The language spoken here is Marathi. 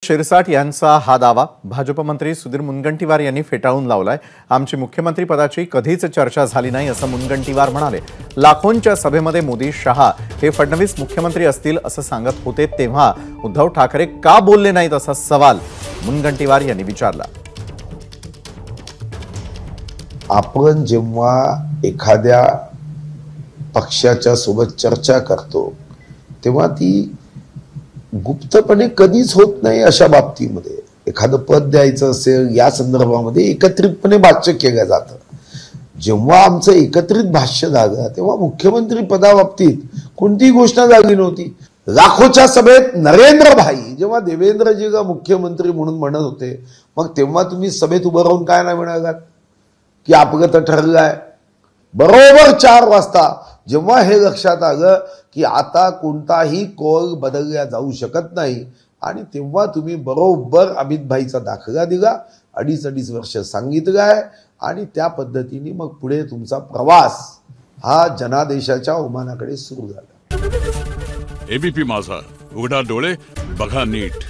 शिरसाट यांचा हा दावा भाजप मंत्री सुधीर मुनगंटीवार यांनी फेटाळून लावलाय। आमची मुख्यमंत्री पदाची कधीच चर्चा झाली नाही असं मुनगंटीवार म्हणाले। लाखोंच्या सभेमध्ये मोदी शहा हे फडणवीस मुख्यमंत्री असतील असं सांगत होते तेव्हा उद्धव ठाकरे का बोलले नाहीत असा सवाल मुनगंटीवार यांनी विचारला। आपण जेव्हा एखाद्या पक्षाच्या सोबत चर्चा करतो तेव्हा ती गुप्तपणे कधीच होत नाही। अशा बाबतीमध्ये एखादं पद द्यायचं असेल या संदर्भामध्ये एकत्रितपणे भाष्य केलं जातं। जेव्हा आमचं एकत्रित भाष्य झालं तेव्हा मुख्यमंत्री पदाबाबतीत कोणतीही घोषणा झाली नव्हती। लाखोच्या सभेत नरेंद्र भाई जेव्हा देवेंद्रजीला मुख्यमंत्री म्हणून म्हणत होते मग तेव्हा तुम्ही सभेत उभं राहून काय नाही म्हणालात की आपलं तर ठरलं आहे। बरोबर 4 वाजता जेव्हा हे लक्षात आलं की आता कोणताही कौल बदलला जाऊ शकत नाही आणि तेव्हा तुम्ही बरोबर अमित भाईचा दाखला दिला, 2.5 वर्ष सांगितलं आहे आणि त्या पद्धतीने मग पुढे तुमचा प्रवास हा जनादेशाच्या ओमानाकडे सुरू झाला। एबीपी माझा, उघडा डोळे बघा नीट।